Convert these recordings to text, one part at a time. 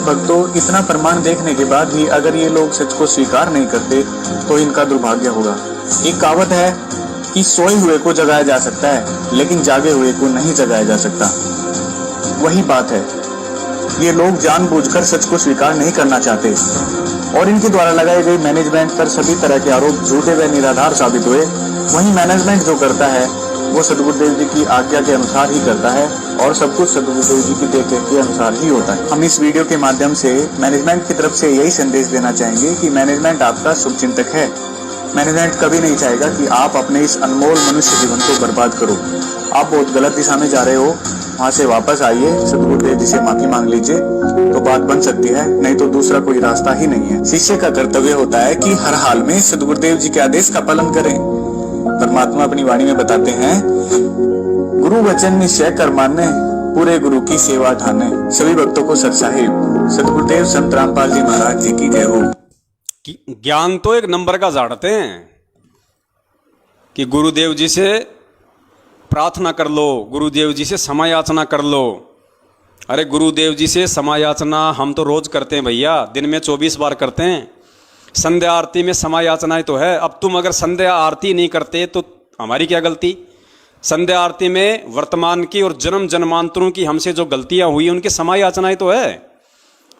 भक्तों, इतना प्रमाण देखने के बाद भी अगर ये लोग सच को स्वीकार नहीं करते तो इनका दुर्भाग्य होगा। एक कहावत है कि सोए हुए को जगाया जा सकता है लेकिन जागे हुए को नहीं जगाया जा सकता। वही बात है, ये लोग जानबूझकर सच को स्वीकार नहीं करना चाहते और इनके द्वारा लगाई गई मैनेजमेंट पर सभी तरह के आरोप झूठे व निराधार साबित हुए। वही मैनेजमेंट जो करता है वो सदगुरुदेव जी की आज्ञा के अनुसार ही करता है और सब कुछ सदगुरुदेव जी की देखरेख के अनुसार ही होता है। हम इस वीडियो के माध्यम से मैनेजमेंट की तरफ से यही संदेश देना चाहेंगे कि मैनेजमेंट आपका शुभचिंतक है। मैनेजमेंट कभी नहीं चाहेगा कि आप अपने इस अनमोल मनुष्य जीवन को बर्बाद करो। आप बहुत गलत दिशा में जा रहे हो, वहां से वापस आइए, सदगुरुदेव जी से माफी मांग लीजिए तो बात बन सकती है, नहीं तो दूसरा कोई रास्ता ही नहीं है। शिष्य का कर्तव्य होता है कि हर हाल में सदगुरुदेव जी के आदेश का पालन करें। परमात्मा अपनी वाणी में बताते हैं, गुरु वचन निश्चय कर माने, पूरे गुरु की सेवा ठाने। सभी भक्तों को सत साहिब सदगुरुदेव संत रामपाल जी महाराज जी की जय हो। ज्ञान तो एक नंबर का झाड़ते हैं कि गुरुदेव जी से प्रार्थना कर लो, गुरुदेव जी से समय याचना कर लो। अरे गुरुदेव जी से समय याचना हम तो रोज करते हैं भैया, दिन में 24 बार करते हैं। संध्या आरती में समय याचना तो है। अब तुम अगर संध्या आरती नहीं करते तो हमारी क्या गलती? संध्या आरती में वर्तमान की और जन्म जन्मांतरों की हमसे जो गलतियां हुई उनकी समय याचना तो है।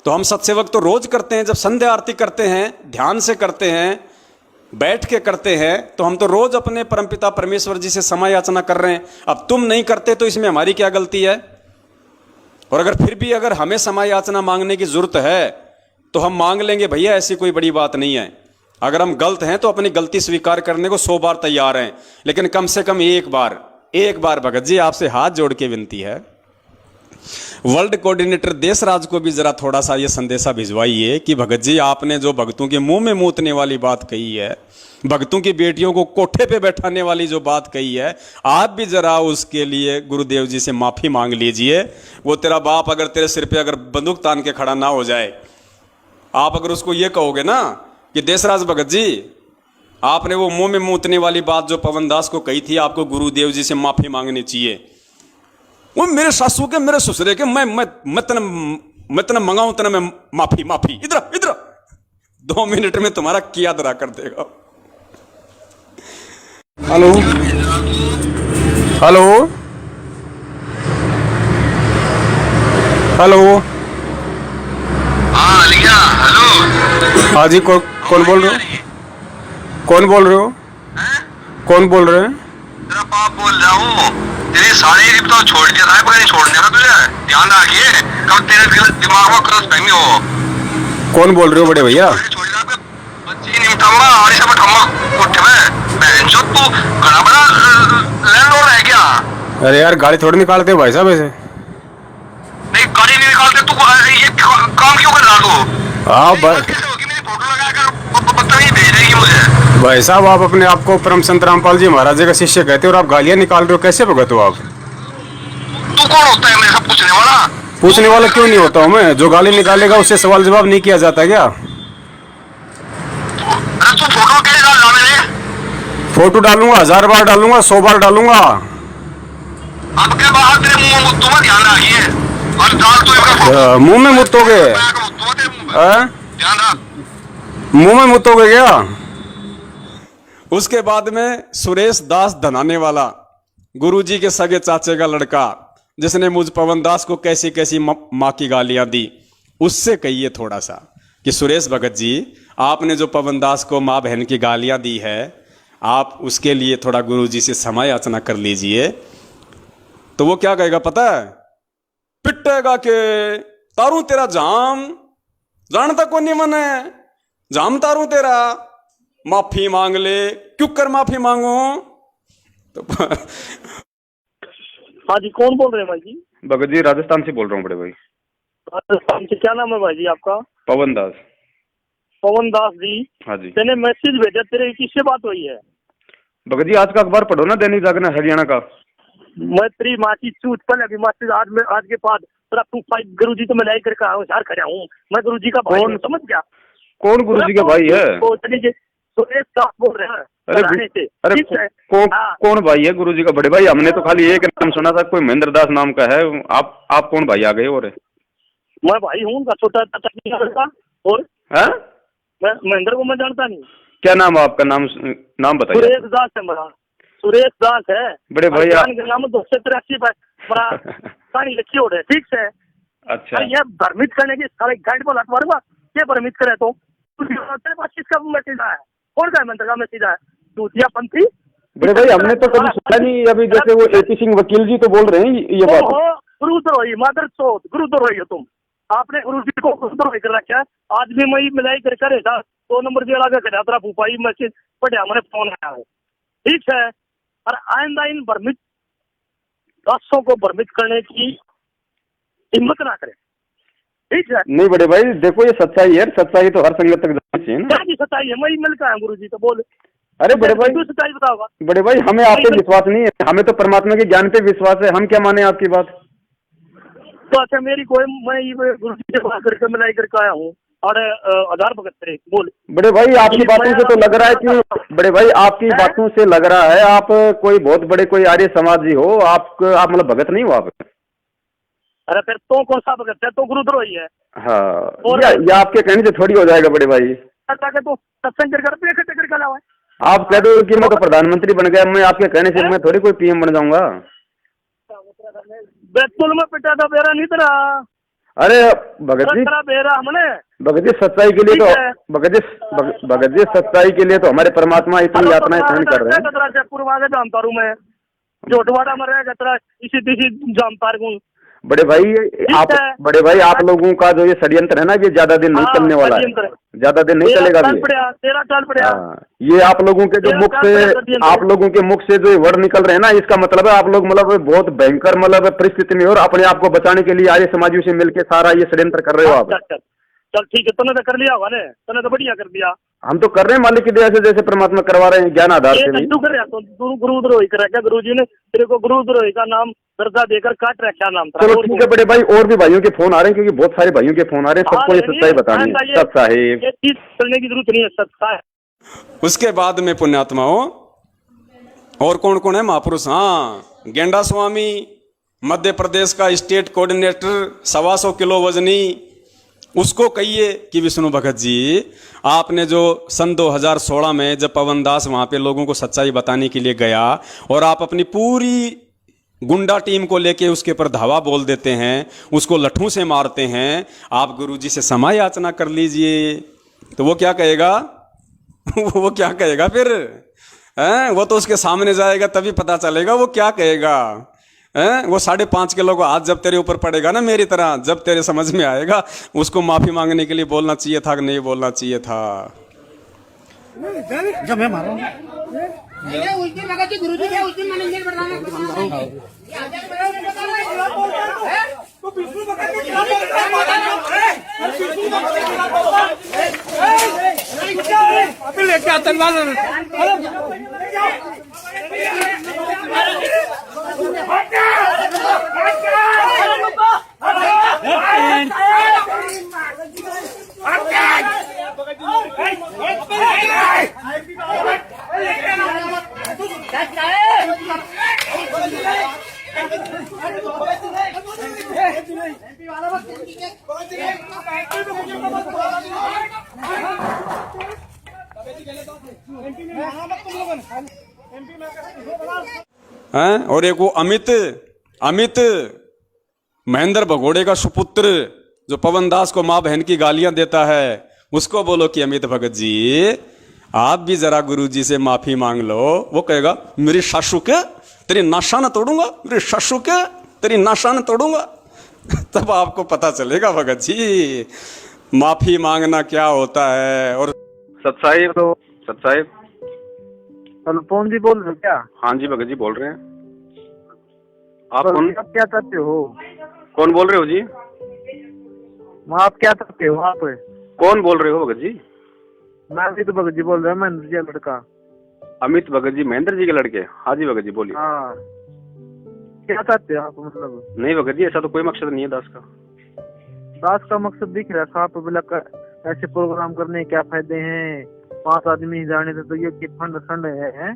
तो हम सत्सेवक तो रोज करते हैं, जब संध्या आरती करते हैं, ध्यान से करते हैं, बैठ के करते हैं, तो हम तो रोज अपने परमपिता परमेश्वर जी से समय याचना कर रहे हैं। अब तुम नहीं करते तो इसमें हमारी क्या गलती है? और अगर फिर भी अगर हमें समय याचना मांगने की जरूरत है तो हम मांग लेंगे भैया, ऐसी कोई बड़ी बात नहीं है। अगर हम गलत हैं तो अपनी गलती स्वीकार करने को 100 बार तैयार हैं, लेकिन कम से कम एक बार भगत जी आपसे हाथ जोड़ के विनती है, वर्ल्ड कोऑर्डिनेटर देशराज को भी जरा थोड़ा सा ये संदेशा भिजवाइए कि भगत जी आपने जो भक्तों के मुंह में मूतने वाली बात कही है, भक्तों की बेटियों को कोठे पे बैठाने वाली जो बात कही है, आप भी जरा उसके लिए गुरुदेव जी से माफी मांग लीजिए। वो तेरा बाप अगर तेरे सिर पे अगर बंदूक तान के खड़ा ना हो जाए, आप अगर उसको ये कहोगे ना कि देशराज भगत जी आपने वो मुंह में मूतने वाली बात जो पवन दास को कही थी, आपको गुरुदेव जी से माफी मांगनी चाहिए। वो मेरे सासू के मेरे ससुरे के मैं तना मंगाऊं तना मैं माफी इधर 2 मिनट में तुम्हारा किया दरा कर देगा। हेलो हेलो हेलो हाँ लिया, हेलो। हाँ जी, कौन बोल रहे हो? कौन बोल रहे हो? कौन बोल रहे हैं? तेरा बाप बोल रहा हूँ। तेरे सारे तो छोड़ दिया था, नहीं छोड़ने का तुझे ध्यान रखिए, कब तेरे दिमाग में क्रॉस फहमी हो। कौन बोल रहे हो बड़े भैया? बच्ची नहीं उठाऊंगा और इसे बैठाऊंगा कोठे में। बहन जो तू घना बड़ा लैंडलॉर्ड है क्या? अरे यार गाड़ी थोड़ी निकालते हो भाई साहब ऐसे। नहीं गाड़ी नहीं निकालते तू, ये काम क्यों कर रहा तू? हाँ मेरी फोटो लगाकर बदतमीजी भेज रही है मुझे। भाई साहब, आप अपने आप को परम संत रामपाल जी महाराज जी का शिष्य कहते हो और आप गालियां निकाल रहे हो, कैसे भगत हो आप? तू कौन होता है मेरे से पूछने वाला? पूछने वाला क्यों नहीं होता हूँ मैं? जो गाली निकालेगा उससे सवाल जवाब नहीं किया जाता क्या? अरे तू फोटो कैसे डाल रहा मेरे? फोटो डालूंगा, 1000 बार डालूंगा, 100 बार डालूंगा। अब के बाद तेरे मुंह में मुत्तू मत ध्यान रखिए और डाल तो इसका फोटो। मुंह में मुत्तोगे? ध्यान रख, मुंह में मुत्तोगे क्या? उसके बाद में सुरेश दास धनाने वाला, गुरुजी के सगे चाचे का लड़का, जिसने मुझ पवन दास को कैसी कैसी माँ की गालियां दी, उससे कहिए थोड़ा सा कि सुरेश भगत जी आपने जो पवन दास को माँ बहन की गालियां दी है, आप उसके लिए थोड़ा गुरुजी से समय याचना कर लीजिए। तो वो क्या कहेगा पता है? पिटेगा के तारू तेरा जाम जानता को नहीं मने, जाम तारू तेरा, माफी मांग ले। क्यों कर माफी मांगो? तो हाँ जी, कौन बोल रहे हैं भाई जी? भगत जी राजस्थान से बोल रहा हूँ बड़े भाई। राजस्थान से? क्या नाम है भाई जी आपका? पवन दास। पवन दास जी? हाँ जी। तेने मैसेज भेजा, तेरे किससे बात हुई है? भगत जी आज का अखबार पढ़ो ना, दैनिक जागरण हरियाणा का। मैं तेरी माची चूत पल अभी मैसेज आज के बाद तेरा गुरु जी तो मैं लाई करके होशियार खड़ा हूँ। मैं गुरु जी का भाई हूँ, समझ गया? कौन गुरु जी का भाई है? सुरेश दास बोल रहे हैं। अरे कौन भाई है गुरु जी का? बड़े भाई हमने तो खाली एक नाम सुना था, कोई महेंद्र दास नाम का है। आप कौन भाई आ गए? और मैं भाई हूँ उनका, छोटा चाचा लड़का। और हाँ? मैं महेंद्र को मैं जानता नहीं। क्या नाम है आपका? नाम बताइए। सुरेश दास है मेरा, सुरेश दास है बड़े भाई नाम 283 बड़ा कहानी लिखी हो रहे, ठीक है। अच्छा अरे ये भ्रमित करने की सारे गाइड पर लट मारूंगा, ये भ्रमित करे तो तेरे पास किसका मैसेज आया है? कौन का मंत्र का मैसेज आया? दूतिया पंथी। बड़े भाई हमने तो कभी सुना नहीं। अभी जैसे वो एपी सिंह वकील जी तो बोल रहे हैं ये बात। गुरुद्रोही मादर चौथ, गुरुद्रोही हो तुम। आपने गुरु जी को गुरुद्रोही कर रखा है। आज भी मैं मिलाई कर करे था 2 नंबर जेल आगे कर तेरा फूफाई मैसेज पढ़िया, मैंने फोन आया है, ठीक है। और आइंदा इन भ्रमित रास्तों को भ्रमित करने की हिम्मत ना करे, ठीक है। नहीं बड़े भाई देखो ये सच्चाई है, सच्चाई तो हर संगत तक जानी चाहिए ना। क्या की सच्चाई है? मैं मिल का गुरु जी तो बोल। अरे बड़े भाई, तू सच्चाई बताओगा। बड़े भाई हमें आप पे विश्वास नहीं है, हमें तो परमात्मा के ज्ञान पे विश्वास है। हम क्या माने आपकी बात? तो अच्छा मेरी कोई, मैं ये गुरु जी से बात करके मिलाई करके आया हूँ और आधार भगत करे बोल। बड़े भाई आपकी बातों से तो लग रहा है कि बड़े भाई आपकी बातों से लग रहा है आप कोई बहुत बड़े कोई आर्य समाजी हो। आप मतलब भगत नहीं हो आप? अरे फिर तो कौन सा भगत है? तो गुरुद्रोही है। हाँ ये आपके कहने से थोड़ी हो जाएगा बड़े भाई। के तो सत्संग कर इकट्ठे करके लाओ है। आप कह दो कि मैं तो प्रधानमंत्री बन गया, मैं आपके कहने से मैं थोड़ी कोई पीएम बन जाऊंगा। बैतूल में पिटा था बेरा नहीं तेरा। अरे भगत जी, बेरा हमने भगत जी सच्चाई के लिए तो भगत जी सच्चाई के लिए तो हमारे परमात्मा इतनी यातनाएं सहन कर रहे हैं। जयपुर आगे जानता हूँ मैं, जोटवाड़ा में रहेगा तेरा इसी तीसी जानता हूँ। बड़े भाई आप लोगों का जो ये षड्यंत्र है ना, ये ज्यादा दिन नहीं चलने वाला है, ज्यादा दिन नहीं चलेगा भी। तेरा टाल पड़ा। ये आप लोगों के जो मुख से, आप लोगों के मुख से जो वर्ड निकल रहे हैं ना, इसका मतलब है आप लोग मतलब बहुत भयंकर मतलब परिस्थिति में हो और अपने आप को बचाने के लिए आर्य समाजियों से मिलकर सारा ये षड्यंत्र कर रहे हो आप। चल ठीक है, तूने तो कर लिया होगा ने, तूने तो बढ़िया कर दिया। हम तो कर रहे हैं मालिक की दया से, जैसे परमात्मा करवा रहे हैं ज्ञान आधार से। तू कर रहा तो गुरुद्रोही कर रखा, गुरु जी ने तेरे को गुरुद्रोही का नाम दर्जा देकर काट रखा नाम। चलो ठीक है बड़े भाई, और भी भाइयों के फोन आ रहे हैं क्योंकि बहुत सारे भाइयों के फोन आ रहे हैं, सबको ये सच्चाई बतानी है। सत साहिब ये चीज करने की जरूरत नहीं है, सच्चा है। उसके बाद में पुण्यात्माओं और कौन कौन है महापुरुष? हाँ, गेंडा स्वामी मध्य प्रदेश का स्टेट कोऑर्डिनेटर, 125 किलो वजनी। उसको कहिए कि विष्णु भगत जी आपने जो सन 2016 में जब पवन दास वहाँ पे लोगों को सच्चाई बताने के लिए गया और आप अपनी पूरी गुंडा टीम को लेके उसके ऊपर धावा बोल देते हैं, उसको लठों से मारते हैं, आप गुरुजी से क्षमा याचना कर लीजिए, तो वो क्या कहेगा? वो क्या कहेगा फिर? वो तो उसके सामने जाएगा तभी पता चलेगा वो क्या कहेगा। वो 5.5 किलो का हाथ जब तेरे ऊपर पड़ेगा ना मेरी तरह, जब तेरे समझ में आएगा उसको माफी मांगने के लिए बोलना चाहिए था कि नहीं बोलना चाहिए था। जब मैं मारा उस दिन लगा कि गुरुजी क्या उस दिन मैनेजर बताना तो विष्णु भगत के खिलाफ अभी लेके आतंकवाद और एक वो अमित महेंद्र भगोड़े का सुपुत्र जो पवन दास को माँ बहन की गालियां देता है, उसको बोलो कि अमित भगत जी आप भी जरा गुरुजी से माफी मांग लो। वो कहेगा मेरी सासू के तेरी नाशा न तोड़ूंगा, मेरी सासू के तेरी नाशा न तोड़ूंगा। तब आपको पता चलेगा भगत जी माफी मांगना क्या होता है। और सतसाहिब तो सतसाहिब कौन जी बोल रहे हो क्या? हाँ जी भगत जी बोल रहे हैं। आप तो कौन? आप क्या चाहते हो? कौन बोल रहे हो जी? आप क्या चाहते हो? आप कौन बोल रहे हो भगत जी? मैं अमित भगत जी बोल रहा हूँ, महेंद्र जी का लड़का। अमित भगत जी महेंद्र जी के लड़के? हाँ जी भगत जी बोलिए। हाँ, क्या चाहते हो आप? मतलब नहीं भगत जी ऐसा तो कोई मकसद नहीं है दास का। दास का मकसद दिख रहा है आप बोला ऐसे प्रोग्राम करने के क्या फायदे हैं? 5 आदमी जाने थे तो ये फंड फंड है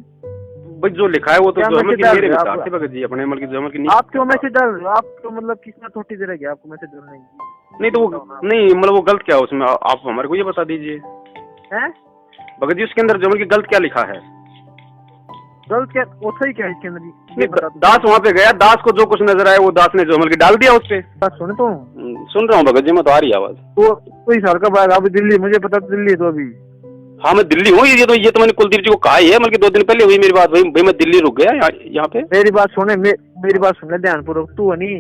भाई जो लिखा है वो तो जो अमल की मेरे विचार थे भगत जी, अपने अमल की जो अमल की आप क्यों मैसेज डाल रहे हो? आप तो मतलब किसने थोटी दे रही है आपको मैसेज डालने की? नहीं तो वो नहीं मतलब वो गलत क्या है उसमें, आप हमारे को ये बता दीजिए हैं? भगत जी। उसके अंदर जो मतलब गलत क्या लिखा है? गलत क्या होता ही क्या है इसके अंदर, ये बता दो। दास वहाँ पे गया, दास को जो कुछ नजर आया वो दास ने जो मतलब डाल दिया उस पे। बात सुने तो सुन रहा हूँ भगत जी, मैं तो आ रही है आवाज। तो कोई साल का बाद अभी दिल्ली, मुझे पता दिल्ली तो अभी। हाँ मैं दिल्ली हूँ, ये तो मैंने कुलदीप जी को कहा ही है, मतलब 2 दिन पहले हुई मेरी बात। भाई मैं दिल्ली रुक गया यहाँ पे। मेरी बात सुने, मेरी बात सुन ले ध्यानपूर्वक। तू है नहीं,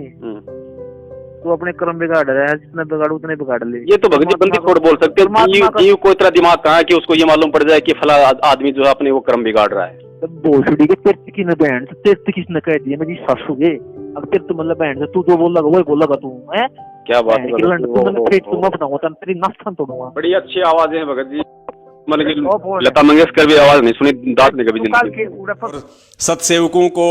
तू अपने कर्म बिगाड़ रहा है, जितना बिगाड़ू उतने बिगाड़ ले। ये तो भगत जी बंदी छोड़ बोल सकते हो, कोई तरह दिमाग कहाँ है कि उसको ये मालूम पड़ जाए कि फला आदमी जो है अपने वो कर्म बिगाड़ रहा है। भोसड़ी के तेरे की न बहन, तेरे किसने कह दिया मेरी सासू के? अब तेरे तो मतलब बहन तू जो बोल लगा वही बोल लगा तू है। क्या बात है, तेरी नास्ता तोड़ूंगा। बड़ी अच्छी आवाज है भगत जी, मतलब कि लता मंगेशकर भी आवाज नहीं सुनी दास ने कभी जिंदगी। सत्सेवकों को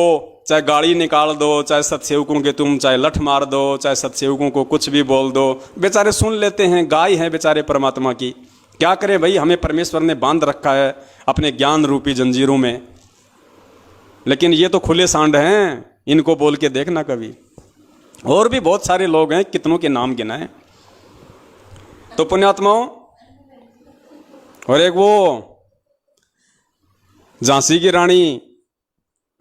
चाहे गाड़ी निकाल दो, चाहे सत्सेवकों के तुम चाहे लठ मार दो, चाहे सत्सेवकों को कुछ भी बोल दो, बेचारे सुन लेते हैं। गाय हैं बेचारे परमात्मा की, क्या करें भाई। हमें परमेश्वर ने बांध रखा है अपने ज्ञान रूपी जंजीरों में, लेकिन ये तो खुले सांड हैं, इनको बोल के देखना कभी। और भी बहुत सारे लोग हैं, कितनों के नाम गिनाएं। तो पुण्यात्माओं, और एक वो झांसी की रानी,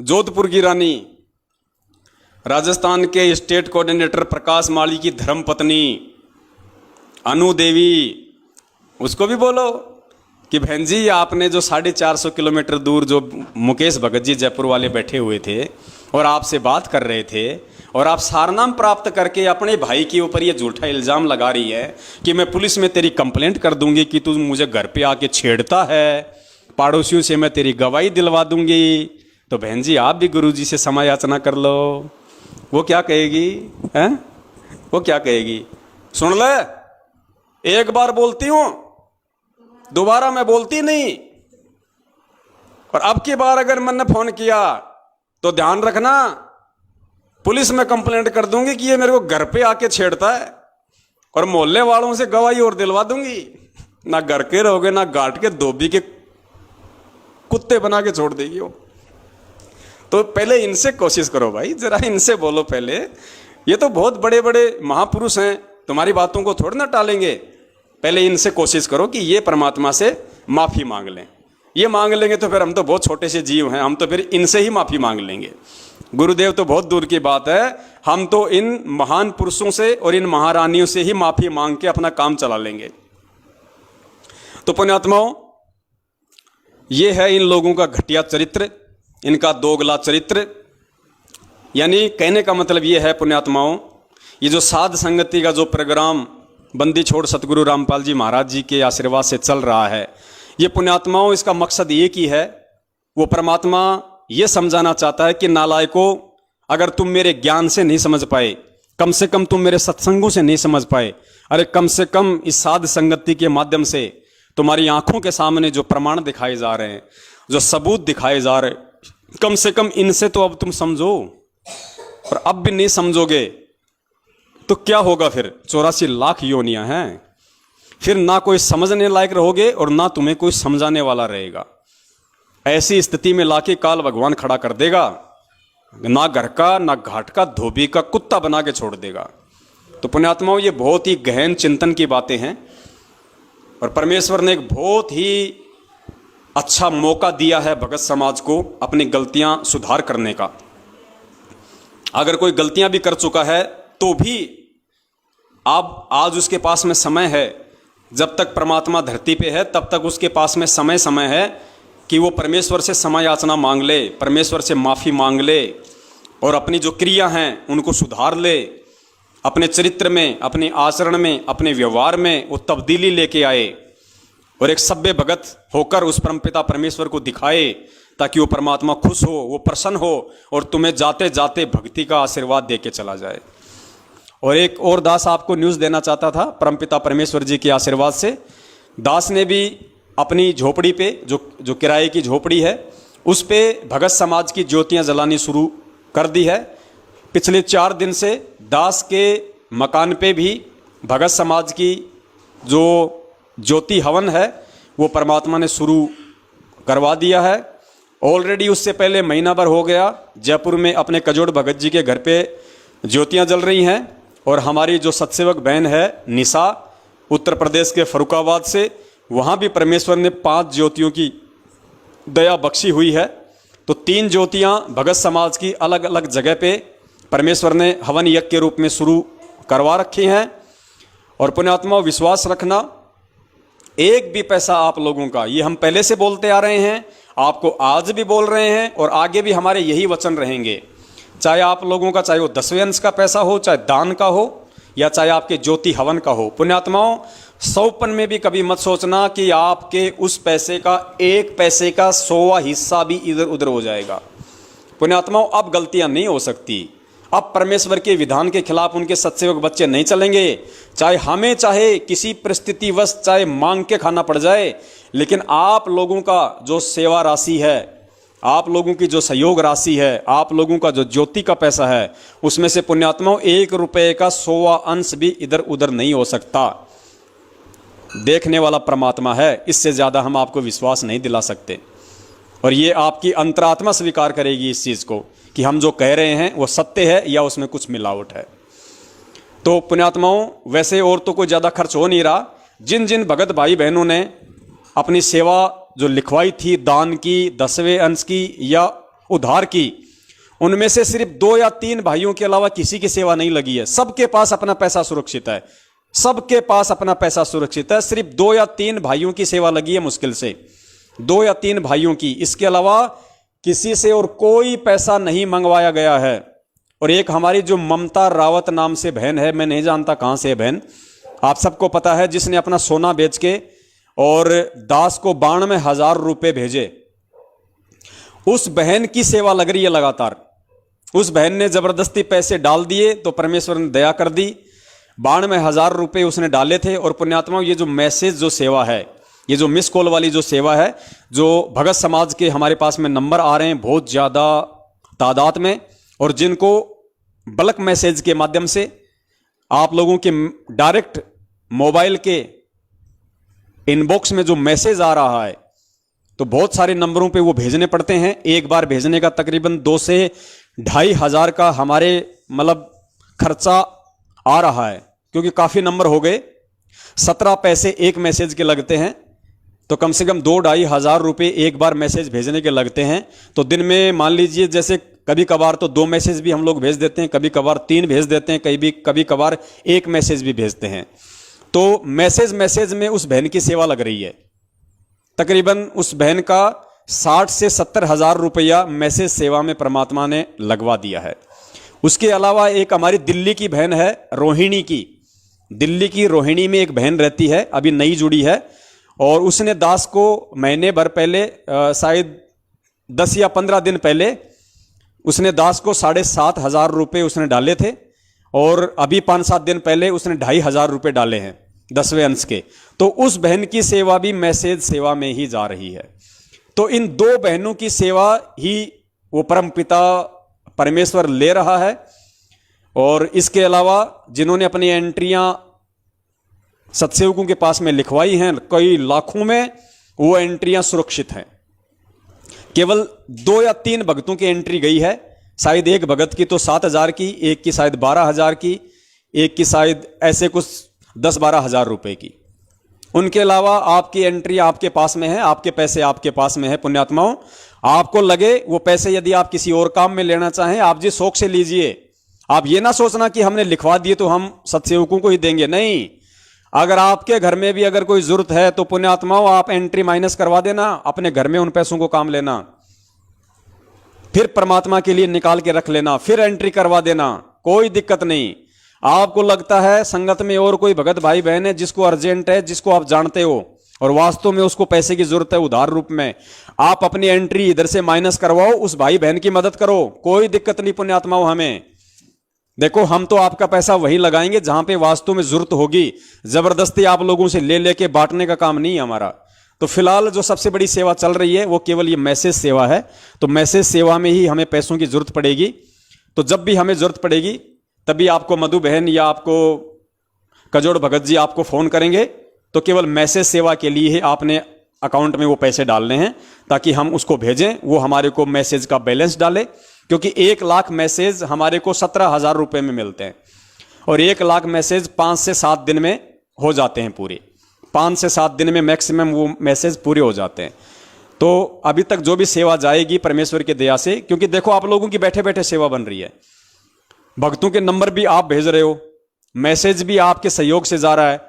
जोधपुर की रानी, राजस्थान के स्टेट कोऑर्डिनेटर प्रकाश माली की धर्मपत्नी अनु देवी, उसको भी बोलो कि बहन जी आपने जो 450 किलोमीटर दूर जो मुकेश भगत जी जयपुर वाले बैठे हुए थे और आपसे बात कर रहे थे, और आप सारनाम प्राप्त करके अपने भाई के ऊपर ये झूठा इल्ज़ाम लगा रही है कि मैं पुलिस में तेरी कंप्लेंट कर दूंगी कि तू मुझे घर पे आके छेड़ता है, पड़ोसियों से मैं तेरी गवाही दिलवा दूंगी। तो बहन जी आप भी गुरु जी से क्षमा याचना कर लो। वो क्या कहेगी हैं? वो क्या कहेगी? सुन ले, एक बार बोलती हूं, दोबारा मैं बोलती नहीं, और अब की बार अगर मैंने फोन किया तो ध्यान रखना, पुलिस में कंप्लेंट कर दूंगी कि ये मेरे को घर पे आके छेड़ता है, और मोहल्ले वालों से गवाही और दिलवा दूंगी। ना घर के रहोगे, ना घाट के धोबी के कुत्ते बना के छोड़ देगी वो। तो पहले इनसे कोशिश करो भाई, जरा इनसे बोलो पहले। ये तो बहुत बड़े बड़े महापुरुष हैं, तुम्हारी बातों को थोड़ी ना टालेंगे। पहले इनसे कोशिश करो कि ये परमात्मा से माफ़ी मांग लें। ये मांग लेंगे तो फिर हम तो बहुत छोटे से जीव हैं, हम तो फिर इनसे ही माफ़ी मांग लेंगे। गुरुदेव तो बहुत दूर की बात है, हम तो इन महान पुरुषों से और इन महारानियों से ही माफ़ी मांग के अपना काम चला लेंगे। तो पुण्यात्माओं, ये है इन लोगों का घटिया चरित्र, इनका दोगला चरित्र। यानी कहने का मतलब ये है पुण्यात्माओं, ये जो साध संगति का जो प्रोग्राम बंदी छोड़ सतगुरु रामपाल जी महाराज जी के आशीर्वाद से चल रहा है, ये पुण्यात्माओं इसका मकसद एक ही है। वो परमात्मा ये समझाना चाहता है कि नालायकों, अगर तुम मेरे ज्ञान से नहीं समझ पाए, कम से कम तुम मेरे सत्संगों से नहीं समझ पाए, अरे कम से कम इस साध संगति के माध्यम से तुम्हारी आंखों के सामने जो प्रमाण दिखाए जा रहे हैं, जो सबूत दिखाए जा रहे, कम से कम इनसे तो अब तुम समझो। और अब भी नहीं समझोगे तो क्या होगा फिर? 84 लाख योनियां हैं, फिर ना कोई समझने लायक रहोगे और ना तुम्हें कोई समझाने वाला रहेगा। ऐसी स्थिति में लाके काल भगवान खड़ा कर देगा, ना घर का ना घाट का, धोबी का कुत्ता बना के छोड़ देगा। तो पुण्यात्माओं, ये बहुत ही गहन चिंतन की बातें हैं, और परमेश्वर ने एक बहुत ही अच्छा मौका दिया है भगत समाज को अपनी गलतियां सुधार करने का। अगर कोई गलतियां भी कर चुका है तो भी अब आज उसके पास में समय है, जब तक परमात्मा धरती पे है तब तक उसके पास में समय है कि वो परमेश्वर से क्षमा याचना मांग ले, परमेश्वर से माफ़ी मांग ले, और अपनी जो क्रिया हैं उनको सुधार ले, अपने चरित्र में, अपने आचरण में, अपने व्यवहार में वो तब्दीली लेके आए, और एक सभ्य भगत होकर उस परमपिता परमेश्वर को दिखाए, ताकि वो परमात्मा खुश हो, वो प्रसन्न हो, और तुम्हें जाते जाते भक्ति का आशीर्वाद दे के चला जाए। और एक और दास आपको न्यूज़ देना चाहता था परमपिता परमेश्वर जी के आशीर्वाद से। दास ने भी अपनी झोपड़ी पे, जो किराए की झोपड़ी है, उस पे भगत समाज की ज्योतियां जलानी शुरू कर दी है। पिछले 4 दिन से दास के मकान पे भी भगत समाज की जो ज्योति हवन है वो परमात्मा ने शुरू करवा दिया है। ऑलरेडी उससे पहले महीना भर हो गया जयपुर में अपने कजोड़ भगत जी के घर पे ज्योतियां जल रही हैं, और हमारी जो सत्सेवक बहन है निशा, उत्तर प्रदेश के फरुखाबाद से, वहाँ भी परमेश्वर ने 5 ज्योतियों की दया बख्शी हुई है। तो 3 ज्योतियाँ भगत समाज की अलग अलग जगह पे परमेश्वर ने हवन यज्ञ के रूप में शुरू करवा रखी हैं। और पुण्यात्माओं, विश्वास रखना, एक भी पैसा आप लोगों का, ये हम पहले से बोलते आ रहे हैं, आपको आज भी बोल रहे हैं और आगे भी हमारे यही वचन रहेंगे। चाहे आप लोगों का, चाहे वो 10वें अंश का पैसा हो, चाहे दान का हो, या चाहे आपके ज्योति हवन का हो, पुण्यात्माओं, 100पन में भी कभी मत सोचना कि आपके उस पैसे का 1 पैसे का 100वां हिस्सा भी इधर उधर हो जाएगा। पुण्यात्माओं, अब गलतियां नहीं हो सकती। अब परमेश्वर के विधान के खिलाफ उनके सत्सेवक बच्चे नहीं चलेंगे। चाहे हमें, चाहे किसी परिस्थितिवश, चाहे मांग के खाना पड़ जाए, लेकिन आप लोगों का जो सेवा राशि है, आप लोगों की जो सहयोग राशि है, आप लोगों का जो ज्योति का पैसा है, उसमें से पुण्यात्माओं 1 रुपये का 100वां अंश भी इधर उधर नहीं हो सकता। देखने वाला परमात्मा है, इससे ज़्यादा हम आपको विश्वास नहीं दिला सकते। और ये आपकी अंतरात्मा स्वीकार करेगी इस चीज़ को कि हम जो कह रहे हैं वो सत्य है या उसमें कुछ मिलावट है। तो पुण्यात्माओं, वैसे और तो कोई ज़्यादा खर्च हो नहीं रहा। जिन जिन भगत भाई बहनों ने अपनी सेवा जो लिखवाई थी, दान की, 10वें अंश की या उधार की, उनमें से सिर्फ 2 या 3 भाइयों के अलावा किसी की सेवा नहीं लगी है। सबके पास अपना पैसा सुरक्षित है, सबके पास अपना पैसा सुरक्षित है। सिर्फ 2 या 3 भाइयों की सेवा लगी है, मुश्किल से 2 या 3 भाइयों की। इसके अलावा किसी से और कोई पैसा नहीं मंगवाया गया है। और एक हमारी जो ममता रावत नाम से बहन है, मैं नहीं जानता कहाँ से है बहन, आप सबको पता है, जिसने अपना सोना बेच के और दास को 92,000 रुपये भेजे, उस बहन की सेवा लग रही है लगातार। उस बहन ने जबरदस्ती पैसे डाल दिए तो परमेश्वर ने दया कर दी, 92,000 रुपये उसने डाले थे। और पुण्यात्माओं, ये जो मैसेज जो सेवा है, ये जो मिस कॉल वाली जो सेवा है, जो भगत समाज के हमारे पास में नंबर आ रहे हैं बहुत ज़्यादा तादाद में, और जिनको बल्क मैसेज के माध्यम से आप लोगों के डायरेक्ट मोबाइल के इनबॉक्स में जो मैसेज आ रहा है, तो बहुत सारे नंबरों पे वो भेजने पड़ते हैं। एक बार भेजने का तकरीबन 2 से 2,500 हज़ार का हमारे मतलब खर्चा आ रहा है, क्योंकि काफ़ी नंबर हो गए। 17 पैसे एक मैसेज के लगते हैं, तो कम से कम 2-2,500 हज़ार रुपये एक बार मैसेज भेजने के लगते हैं। तो दिन में मान लीजिए, जैसे कभी कभार तो 2 मैसेज भी हम लोग भेज देते हैं, कभी कभार 3 भेज देते हैं, कभी कभार 1 मैसेज भी भेजते हैं। तो मैसेज में उस बहन की सेवा लग रही है। तकरीबन उस बहन का 60 से 70 हज़ार रुपया मैसेज सेवा में परमात्मा ने लगवा दिया है। उसके अलावा एक हमारी दिल्ली की बहन है, रोहिणी की, दिल्ली की रोहिणी में एक बहन रहती है, अभी नई जुड़ी है, और उसने दास को महीने भर पहले, शायद 10 या 15 दिन पहले, उसने दास को 7,500 रुपये उसने डाले थे, और अभी 5-7 दिन पहले उसने 2,500 रुपये डाले हैं 10वें अंश के। तो उस बहन की सेवा भी मैसेज सेवा में ही जा रही है। तो इन 2 बहनों की सेवा ही वो परमपिता परमेश्वर ले रहा है। और इसके अलावा जिन्होंने अपनी एंट्रियां सत्सेवकों के पास में लिखवाई हैं, कई लाखों में, वो एंट्रियां सुरक्षित हैं। केवल 2 या 3 भक्तों की एंट्री गई है, शायद एक भगत की तो 7,000 की, एक की शायद 12,000 की, एक की शायद ऐसे कुछ 10-12 हज़ार रुपये की। उनके अलावा आपकी एंट्री आपके पास में है, आपके पैसे आपके पास में है। पुण्यात्माओं, आपको लगे वो पैसे यदि आप किसी और काम में लेना चाहें, आप जी शौक से लीजिए। आप ये ना सोचना कि हमने लिखवा दिए तो हम सत्सेवकों को ही देंगे, नहीं। अगर आपके घर में भी अगर कोई जरूरत है तो पुण्यात्माओं, आप एंट्री माइनस करवा देना, अपने घर में उन पैसों को काम लेना, फिर परमात्मा के लिए निकाल के रख लेना, फिर एंट्री करवा देना, कोई दिक्कत नहीं। आपको लगता है संगत में और कोई भगत भाई बहन है जिसको अर्जेंट है, जिसको आप जानते हो और वास्तव में उसको पैसे की जरूरत है उधार रूप में, आप अपनी एंट्री इधर से माइनस करवाओ, उस भाई बहन की मदद करो, कोई दिक्कत नहीं। पुण्यात्माओं, हमें देखो, हम तो आपका पैसा वहीं लगाएंगे जहां पे वास्तव में जरूरत होगी। जबरदस्ती आप लोगों से ले लेके बांटने का काम नहीं है हमारा। तो फिलहाल जो सबसे बड़ी सेवा चल रही है वो केवल ये मैसेज सेवा है। तो मैसेज सेवा में ही हमें पैसों की जरूरत पड़ेगी। तो जब भी हमें जरूरत पड़ेगी तभी आपको मधु बहन या आपको कजोड़ भगत जी आपको फोन करेंगे। तो केवल मैसेज सेवा के लिए ही आपने अकाउंट में वो पैसे डालने हैं ताकि हम उसको भेजें, वो हमारे को मैसेज का बैलेंस डाले, क्योंकि 1 लाख मैसेज हमारे को 17,000 रुपये में मिलते हैं। और 1 लाख मैसेज 5 से 7 दिन में हो जाते हैं पूरे। 5 से 7 दिन में मैक्सिमम वो मैसेज पूरे हो जाते हैं। तो अभी तक जो भी सेवा जाएगी परमेश्वर की दया से, क्योंकि देखो आप लोगों की बैठे बैठे सेवा बन रही है, भक्तों के नंबर भी आप भेज रहे हो, मैसेज भी आपके सहयोग से जा रहा है,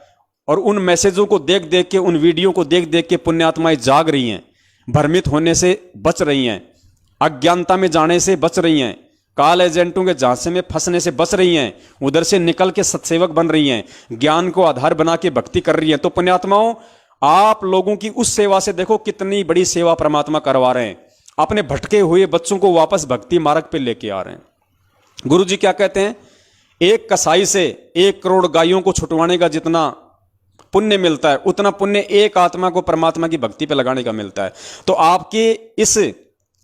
और उन मैसेजों को देख देख के, उन वीडियो को देख देख के पुण्यात्माएं जाग रही हैं, भ्रमित होने से बच रही हैं, अज्ञानता में जाने से बच रही हैं, काल एजेंटों के झांसे में फंसने से बच रही हैं, उधर से निकल के सत्सेवक बन रही हैं, ज्ञान को आधार बना के भक्ति कर रही हैं। तो पुण्यात्माओं, आप लोगों की उस सेवा से देखो कितनी बड़ी सेवा परमात्मा करवा रहे हैं, अपने भटके हुए बच्चों को वापस भक्ति मार्ग पे लेके आ रहे हैं। गुरु जी क्या कहते हैं, एक कसाई से 1 करोड़ गायों को छुटवाने का जितना पुण्य मिलता है, उतना पुण्य एक आत्मा को परमात्मा की भक्ति पे लगाने का मिलता है। तो आपके इस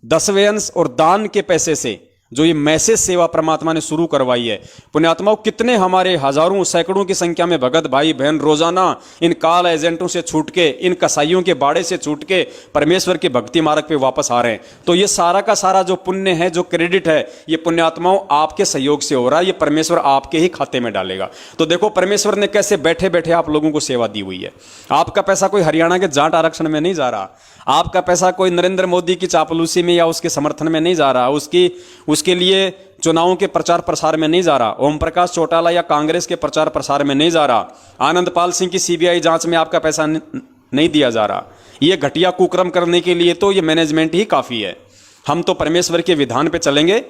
10वें अंश और दान के पैसे से जो ये मैसेज सेवा परमात्मा ने शुरू करवाई है, पुण्यात्माओं, कितने हमारे हजारों सैकड़ों की संख्या में भगत भाई बहन रोजाना इन काल एजेंटों से छूट के, इन कसाईयों के बाड़े से छूट के परमेश्वर के भक्ति मार्ग पे वापस आ रहे हैं। तो ये सारा का सारा जो पुण्य है, जो क्रेडिट है, ये पुण्यात्माओं आपके सहयोग से हो रहा है, ये परमेश्वर आपके ही खाते में डालेगा। तो देखो परमेश्वर ने कैसे बैठे बैठे आप लोगों को सेवा दी हुई है। आपका पैसा कोई हरियाणा के जाट आरक्षण में नहीं जा रहा, आपका पैसा कोई नरेंद्र मोदी की चापलूसी में या उसके समर्थन में नहीं जा रहा, उसके लिए चुनावों के प्रचार प्रसार में नहीं जा रहा, ओम प्रकाश चौटाला या कांग्रेस के प्रचार प्रसार में नहीं जा रहा, आनंदपाल सिंह की सीबीआई जांच में आपका पैसा नहीं दिया जा रहा। ये घटिया कुकर्म करने के लिए तो ये मैनेजमेंट ही काफी है। हम तो परमेश्वर के विधान पे चलेंगे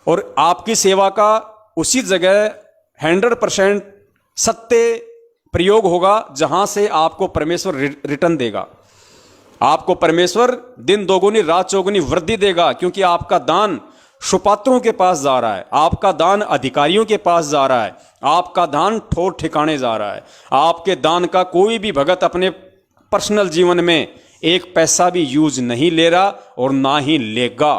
और आपकी सेवा का उसी जगह 100% सत्य प्रयोग होगा जहां से आपको परमेश्वर रिटर्न देगा। आपको परमेश्वर दिन दोगुनी रात चौगुनी वृद्धि देगा, क्योंकि आपका दान सुपात्रों के पास जा रहा है, आपका दान अधिकारियों के पास जा रहा है, आपका दान ठोर ठिकाने जा रहा है। आपके दान का कोई भी भगत अपने पर्सनल जीवन में 1 पैसा भी यूज नहीं ले रहा और ना ही लेगा।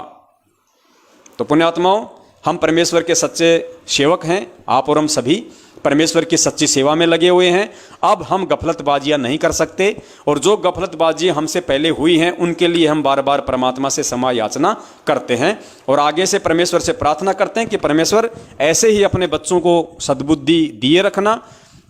तो पुण्यात्माओं, हम परमेश्वर के सच्चे सेवक हैं, आप और हम सभी परमेश्वर की सच्ची सेवा में लगे हुए हैं। अब हम गफलतबाजियां नहीं कर सकते, और जो गफलतबाजी हमसे पहले हुई हैं उनके लिए हम बार बार परमात्मा से क्षमा याचना करते हैं, और आगे से परमेश्वर से प्रार्थना करते हैं कि परमेश्वर ऐसे ही अपने बच्चों को सद्बुद्धि दिए रखना,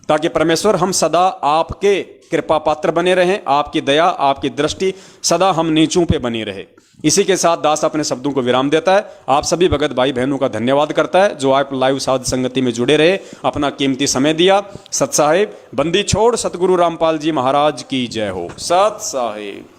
ताकि परमेश्वर हम सदा आपके कृपा पात्र बने रहें, आपकी दया आपकी दृष्टि सदा हम नीचों पे बनी रहे। इसी के साथ दास अपने शब्दों को विराम देता है। आप सभी भगत भाई बहनों का धन्यवाद करता है जो आप लाइव साध संगति में जुड़े रहे, अपना कीमती समय दिया। सत साहिब बंदी छोड़ सतगुरु रामपाल जी महाराज की जय हो। सत साहिब।